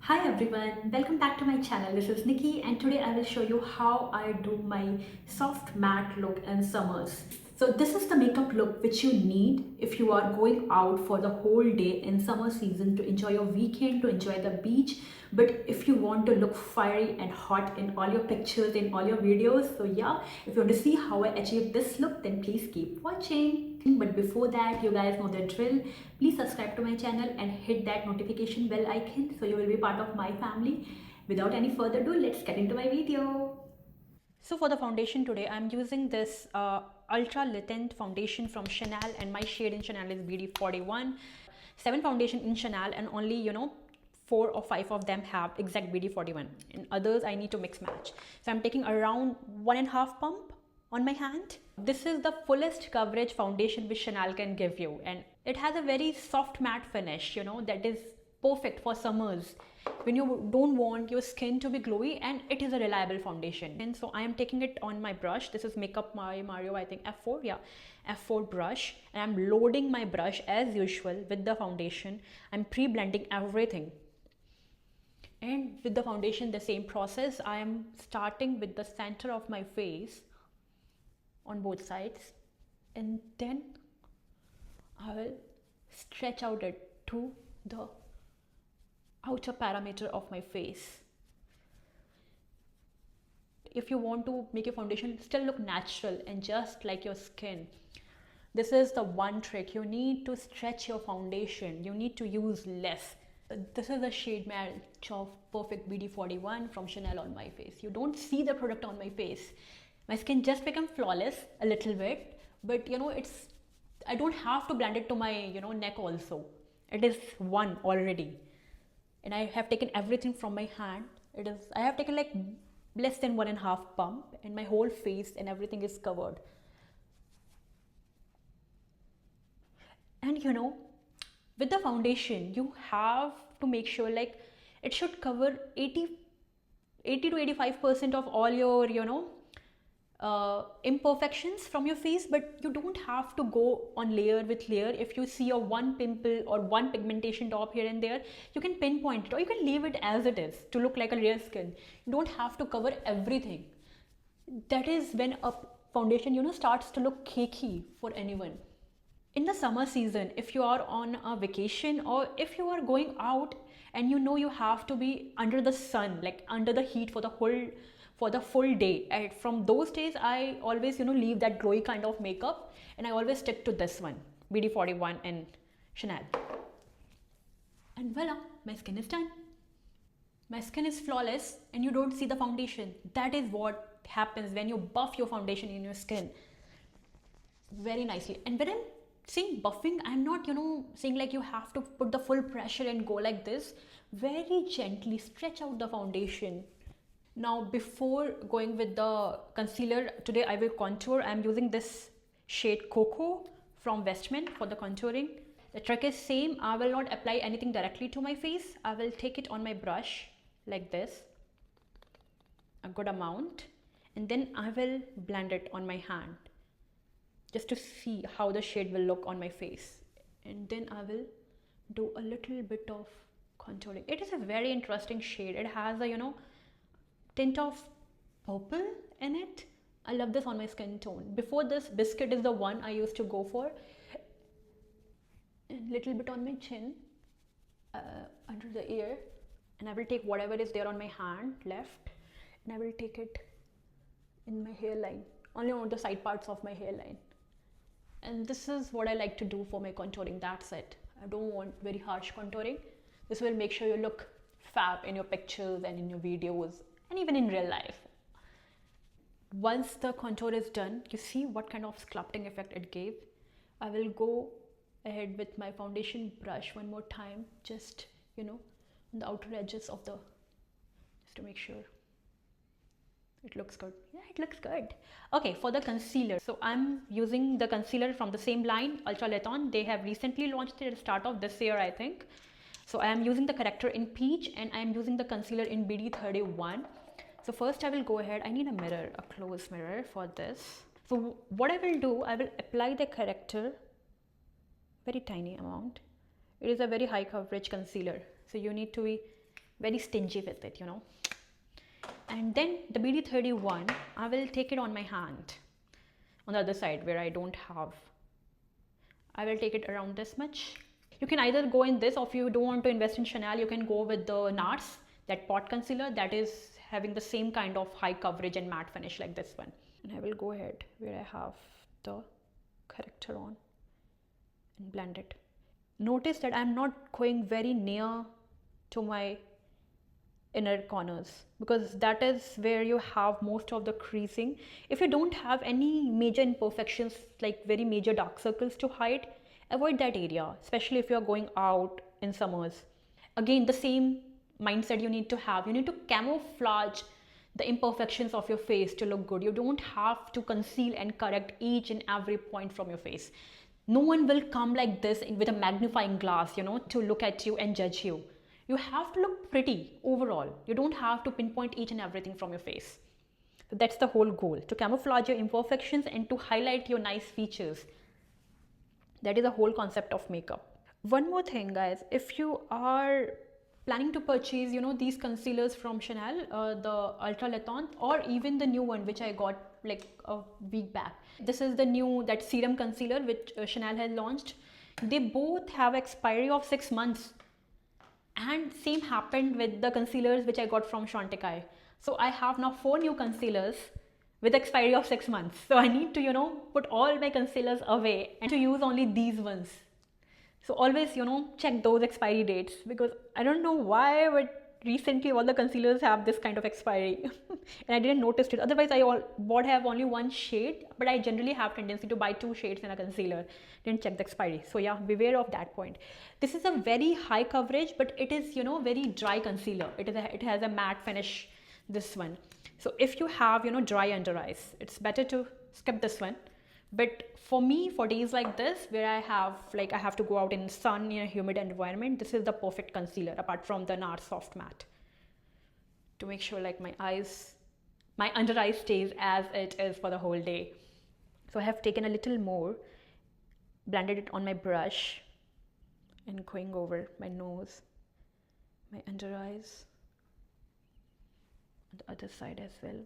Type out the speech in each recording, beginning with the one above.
Hi everyone, welcome back to my channel. This is Nikki and today I will show you how I do my soft matte look in summers. So this is the makeup look which you need if you are going out for the whole day in summer season to enjoy your weekend, to enjoy the beach. But if you want to look fiery and hot in all your pictures, in all your videos, so yeah, if you want to see how I achieve this look, then please keep watching. But before that, you guys know the drill. Please subscribe to my channel and hit that notification bell icon so you will be part of my family. Without any further ado, let's get into my video. So for the foundation today, I'm using this Ultra Le Teint foundation from Chanel, and my shade in Chanel is BD41. 7 foundation in Chanel and only 4 or 5 of them have exact BD41. In others, I need to mix match. So I'm taking around 1.5 pump on my hand. This is the fullest coverage foundation which Chanel can give you, and it has a very soft matte finish, that is perfect for summers when you don't want your skin to be glowy, and it is a reliable foundation. And so I am taking it on my brush. This is Makeup by Mario, I think F4, yeah, F4 brush, and I'm loading my brush as usual with the foundation. I'm pre-blending everything. And with the foundation, the same process. I am starting with the center of my face on both sides, and then I will stretch out it to the outer perimeter of my face. If you want to make your foundation still look natural and just like your skin, this is the one trick. You need to stretch your foundation. You need to use less. This is the shade match of Perfect BD41 from Chanel on my face. You don't see the product on my face. My skin just become flawless a little bit, but I don't have to blend it to my neck also. It is one already, and I have taken everything from my hand. I have taken like less than 1.5 pump, and my whole face and everything is covered. And with the foundation, you have to make sure like it should cover 80 to 85% of all your imperfections from your face, but you don't have to go on layer with layer. If you see a one pimple or one pigmentation top here and there, you can pinpoint it, or you can leave it as it is to look like a real skin. You don't have to cover everything. That is when a foundation starts to look cakey for anyone. In the summer season, if you are on a vacation or if you are going out and you have to be under the sun, like under the heat for the full day, and from those days I always leave that glowy kind of makeup, and I always stick to this one, BD41 and Chanel. And voila, my skin is done. My skin is flawless and you don't see the foundation. That is what happens when you buff your foundation in your skin very nicely. And when I'm saying buffing, I'm not saying like you have to put the full pressure and go like this. Very gently stretch out the foundation. Now before going with the concealer, today I will contour. I'm using this shade Cacao from Westman for the contouring. The trick is same. I will not apply anything directly to my face. I will take it on my brush like this, a good amount, and then I will blend it on my hand just to see how the shade will look on my face. And then I will do a little bit of contouring. It is a very interesting shade. It has a tint of purple in it. I love this on my skin tone. Before this, Biscuit is the one I used to go for. A little bit on my chin, under the ear, and I will take whatever is there on my hand left, and I will take it in my hairline, only on the side parts of my hairline. And this is what I like to do for my contouring. That's it. I don't want very harsh contouring. This will make sure you look fab in your pictures and in your videos and even in real life. Once the contour is done, you see what kind of sculpting effect it gave. I will go ahead with my foundation brush one more time, just on the outer edges of the, just to make sure it looks good. Yeah, it looks good. Okay, for the concealer, so I'm using the concealer from the same line, Ultra Le Teint. They have recently launched it at the start of this year, I think. So I am using the corrector in Peach, and I am using the concealer in BD31. So first I will go ahead, I need a mirror, a close mirror for this. So what I will do, I will apply the corrector, very tiny amount. It is a very high coverage concealer, so you need to be very stingy with it, you know. And then the BD41, I will take it on my hand, on the other side where I don't have. I will take it around this much. You can either go in this, or if you don't want to invest in Chanel, you can go with the NARS, that pot concealer that is having the same kind of high coverage and matte finish like this one. And I will go ahead where I have the corrector on and blend it. Notice that I'm not going very near to my inner corners, because that is where you have most of the creasing. If you don't have any major imperfections like very major dark circles to hide, avoid that area, especially if you're going out in summers. Again, the same mindset you need to have. You need to camouflage the imperfections of your face to look good. You don't have to conceal and correct each and every point from your face. No one will come like this with a magnifying glass, you know, to look at you and judge you. You have to look pretty overall. You don't have to pinpoint each and everything from your face. So that's the whole goal, to camouflage your imperfections and to highlight your nice features. That is the whole concept of makeup. One more thing, guys, if you are planning to purchase, you know, these concealers from Chanel, the Ultra Le Teint, or even the new one which I got like a week back. This is the new, that serum concealer which Chanel has launched. They both have expiry of 6 months. And same happened with the concealers which I got from Chantecaille. So I have now 4 new concealers with expiry of 6 months. So I need to, you know, put all my concealers away and to use only these ones. So always, you know, check those expiry dates, because I don't know why, but recently all the concealers have this kind of expiry and I didn't notice it. Otherwise, I would have only one shade, but I generally have tendency to buy 2 shades in a concealer. Didn't check the expiry. So yeah, beware of that point. This is a very high coverage, but it is, you know, very dry concealer. It has a matte finish, this one. So if you have, you know, dry under eyes, it's better to skip this one. But for me, for days like this, where I have to go out in the sun in a humid environment, this is the perfect concealer, apart from the NARS Soft Matte, to make sure like my under eye stays as it is for the whole day. So I have taken a little more, blended it on my brush, and going over my nose, my under eyes, on the other side as well.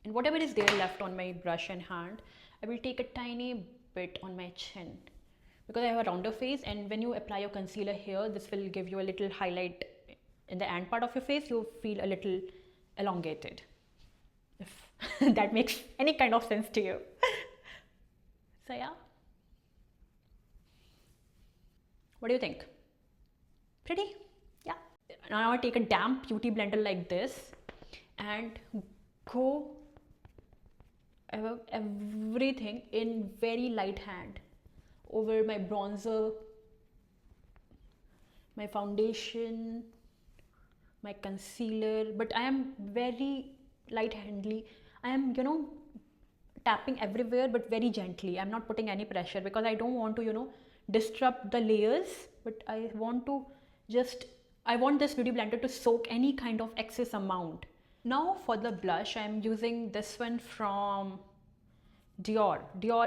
And whatever is there left on my brush and hand, I will take a tiny bit on my chin, because I have a rounder face, and when you apply your concealer here, this will give you a little highlight in the end part of your face. You feel a little elongated, if that makes any kind of sense to you. So yeah, what do you think? Pretty? Yeah. Now I take a damp beauty blender like this and go everything in very light hand over my bronzer, my foundation, my concealer, but I am very light-handedly. I am, you know, tapping everywhere, but very gently. I'm not putting any pressure, because I don't want to, you know, disrupt the layers, but I want this beauty blender to soak any kind of excess amount. Now for the blush, I'm using this one from Dior.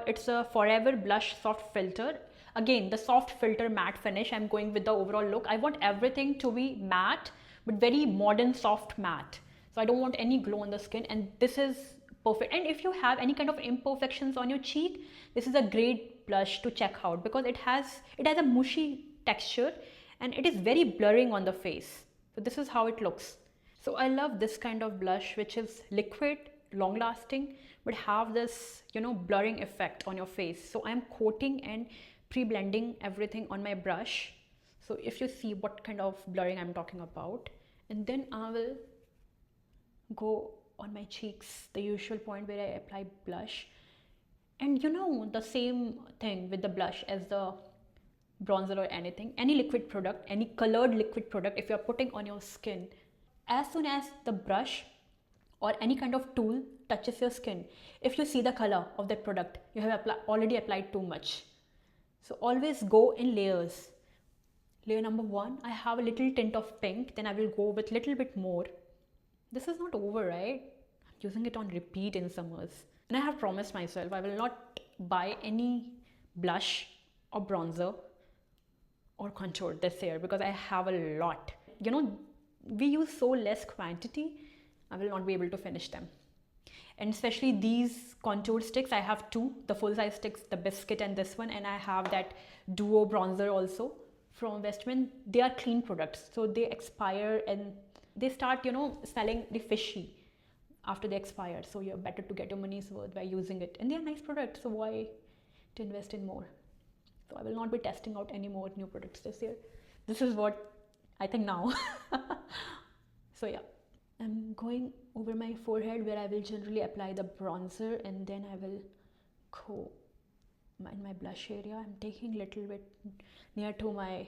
It's a Forever Blush Soft Filter. Again, the soft filter matte finish. I'm going with the overall look. I want everything to be matte, but very modern soft matte. So I don't want any glow on the skin, and this is perfect. And if you have any kind of imperfections on your cheek, this is a great blush to check out, because it has a mushy texture and it is very blurring on the face. So this is how it looks. So I love this kind of blush, which is liquid, long lasting, but have this, you know, blurring effect on your face. So I'm coating and pre-blending everything on my brush. So if you see what kind of blurring I'm talking about, and then I will go on my cheeks, the usual point where I apply blush. And you know, the same thing with the blush as the bronzer or anything, any liquid product, any colored liquid product, if you're putting on your skin, as soon as the brush or any kind of tool touches your skin, if you see the color of that product, you have already applied too much. So always go in layers. Layer number 1, I have a little tint of pink, then I will go with little bit more. This is not over, right? I'm using it on repeat in summers. And I have promised myself I will not buy any blush or bronzer or contour this year, because I have a lot. You know, we use so less quantity, I will not be able to finish them. And especially these contour sticks, I have two, the full size sticks, the biscuit and this one, and I have that duo bronzer also from Westman. They are clean products, so they expire and they start, you know, smelling the fishy after they expire. So you're better to get your money's worth by using it, and they are nice products, so why to invest in more? So I will not be testing out any more new products this year. This is what I think now. So yeah, I'm going over my forehead where I will generally apply the bronzer, and then I will go in my blush area. I'm taking a little bit near to my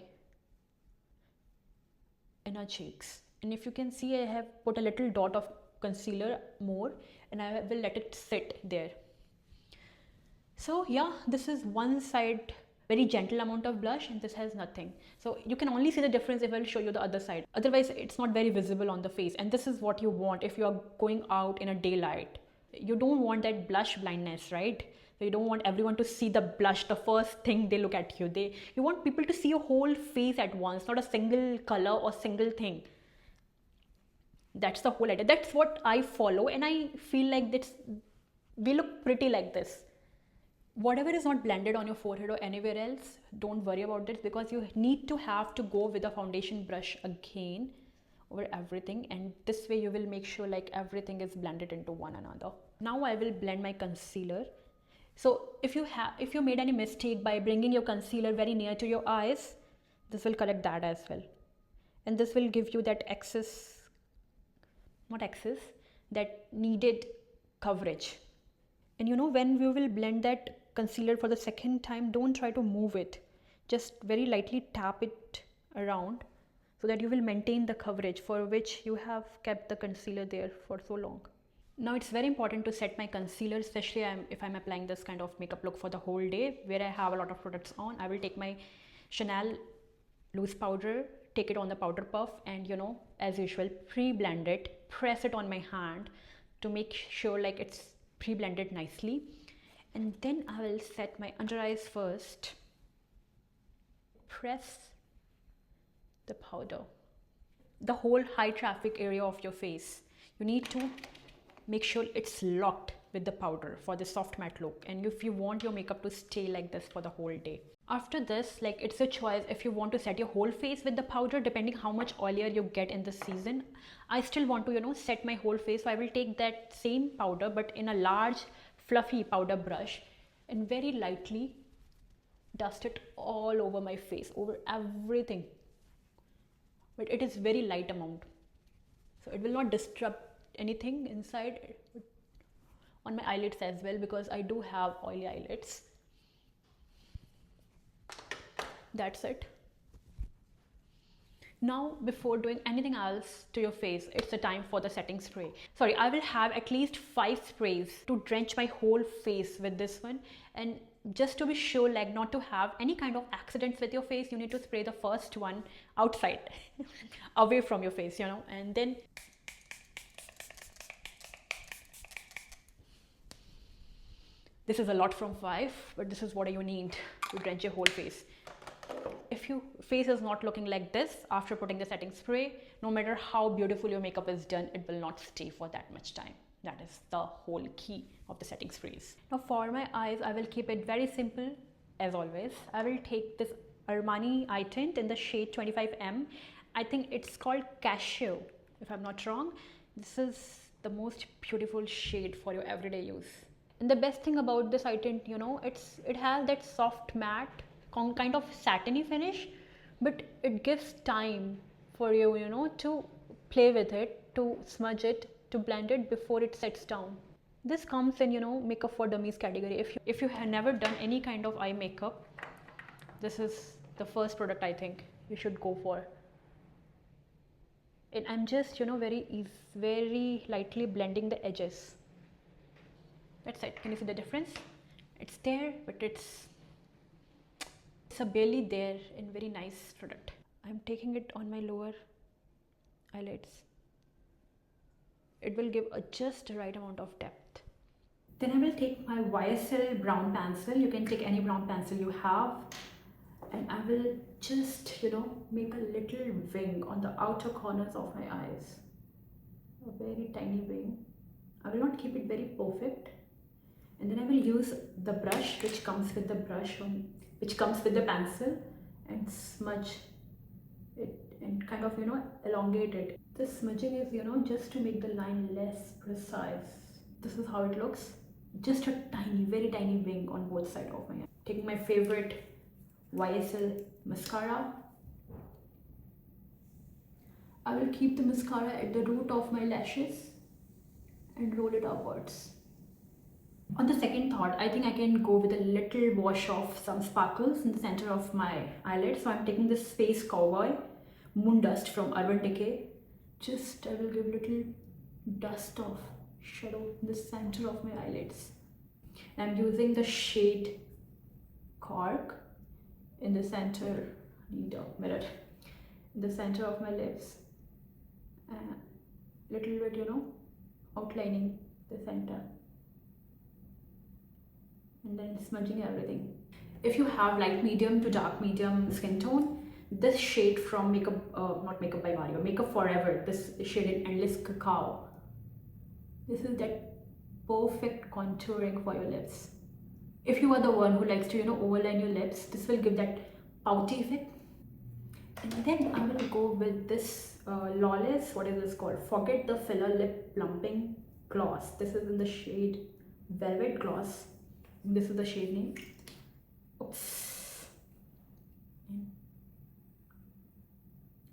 inner cheeks, and if you can see, I have put a little dot of concealer more, and I will let it sit there. So yeah, this is one side, very gentle amount of blush, and this has nothing. So you can only see the difference if I'll show you the other side. Otherwise, it's not very visible on the face, and this is what you want if you are going out in a daylight. You don't want that blush blindness, right? So you don't want everyone to see the blush the first thing they look at you. You want people to see your whole face at once, not a single color or single thing. That's the whole idea. That's what I follow, and I feel like we look pretty like this. Whatever is not blended on your forehead or anywhere else, don't worry about this, because you need to have to go with a foundation brush again over everything, and this way you will make sure like everything is blended into one another. Now I will blend my concealer. So if you made any mistake by bringing your concealer very near to your eyes, this will correct that as well, and this will give you that that needed coverage. And you know, when we will blend that concealer for the second time, don't try to move it, just very lightly tap it around so that you will maintain the coverage for which you have kept the concealer there for so long. Now it's very important to set my concealer, especially if I'm applying this kind of makeup look for the whole day where I have a lot of products on. I will take my Chanel loose powder, take it on the powder puff, and you know, as usual, pre-blend it, press it on my hand to make sure like it's pre-blended nicely. And then I will set my under eyes first. Press the powder. The whole high traffic area of your face, you need to make sure it's locked with the powder for the soft matte look, and if you want your makeup to stay like this for the whole day. After this, like, it's a choice if you want to set your whole face with the powder, depending how much oilier you get in the season. I still want to, you know, set my whole face, so I will take that same powder but in a large fluffy powder brush and very lightly dust it all over my face, over everything, but it is very light amount, so it will not disrupt anything inside on my eyelids as well, because I do have oily eyelids. That's it. Now, before doing anything else to your face, it's the time for the setting spray. Sorry, I will have at least 5 sprays to drench my whole face with this one. And just to be sure, like, not to have any kind of accidents with your face, you need to spray the first one outside, away from your face, you know, and then this is a lot from 5, but this is what you need to drench your whole face. If your face is not looking like this after putting the setting spray, no matter how beautiful your makeup is done, it will not stay for that much time. That is the whole key of the setting sprays. Now for my eyes, I will keep it very simple as always. I will take this Armani Eye Tint in the shade 25M. I think it's called Cacao, if I'm not wrong. This is the most beautiful shade for your everyday use. And the best thing about this eye tint, you know, it has that soft matte kind of satiny finish, but it gives time for you, you know, to play with it, to smudge it, to blend it before it sets down. This comes in, you know, makeup for dummies category. If you have never done any kind of eye makeup, this is the first product I think you should go for. And I'm just, you know, very lightly blending the edges. That's it. Can you see the difference? It's there, but it's a barely there and very nice product. I'm taking it on my lower eyelids. It will give just the right amount of depth. Then I will take my YSL brown pencil. You can take any brown pencil you have, And I will just, you know, make a little wing on the outer corners of my eyes. A very tiny wing. I will not keep it very perfect. And then I will use the brush which comes with the which comes with the pencil, and smudge it and kind of, you know, elongate it. This smudging is, you know, just to make the line less precise. This is how it looks. Just a tiny, very tiny wing on both sides of my eye. Taking my favorite YSL mascara. I will keep the mascara at the root of my lashes and roll it upwards. On the second thought, I think I can go with a little wash of some sparkles in the center of my eyelid. So I'm taking this Space Cowboy Moon Dust from Urban Decay. Just I will give little dust of shadow in the center of my eyelids. And I'm using the shade Cork in the center, need a mirror, in the center of my lips. Little bit, you know, outlining the center. And then smudging everything. If you have light medium to dark medium skin tone, this shade from not Makeup by Mario, Makeup Forever, this shade in Endless Cacao, this is that perfect contouring for your lips. If you are the one who likes to, you know, overline your lips, this will give that pouty effect. And then I will go with this Lawless, what is this called? Forget the Filler Lip Plumping Gloss. This is in the shade Velvet Gloss. This is the shade name. Oops.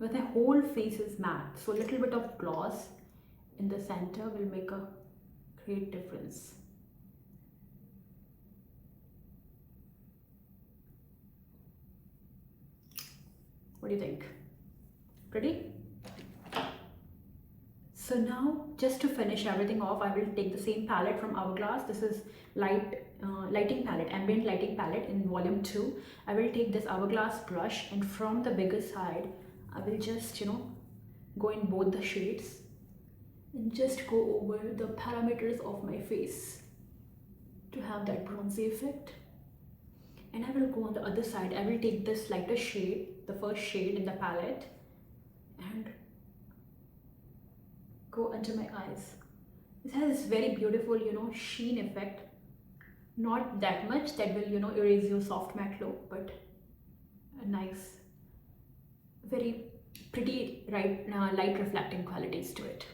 But the whole face is matte, so a little bit of gloss in the center will make a great difference. What do you think? Pretty? So now, just to finish everything off, I will take the same palette from Hourglass. This is lighting palette, ambient lighting palette in volume 2. I will take this Hourglass brush, and from the bigger side, I will just, you know, go in both the shades and just go over the parameters of my face to have that bronzy effect. And I will go on the other side. I will take this lighter shade, the first shade in the palette, and go under my eyes. This has this very beautiful, you know, sheen effect. Not that much that will, you know, erase your soft matte look, but a nice, very pretty, light reflecting qualities to it.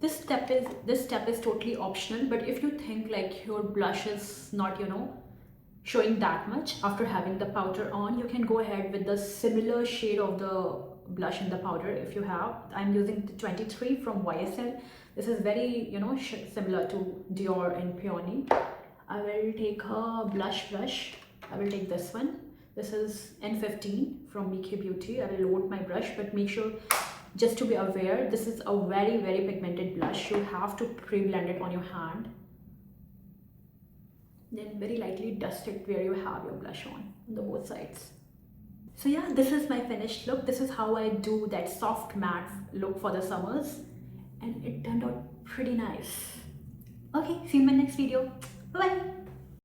This step is totally optional, but if you think like your blush is not, you know, showing that much after having the powder on, you can go ahead with the similar shade of the blush in the powder if you have. I'm using the 23 from YSL. This is very, you know, similar to Dior and Peony. I will take a blush brush. I will take this one. This is N15 from Nikkie Beauty. I will load my brush, but make sure, just to be aware, this is a very, very pigmented blush. You have to pre-blend it on your hand. Then very lightly dust it where you have your blush on the both sides. So yeah, this is my finished look. This is how I do that soft matte look for the summers, and it turned out pretty nice. Okay, see you in my next video. Bye bye.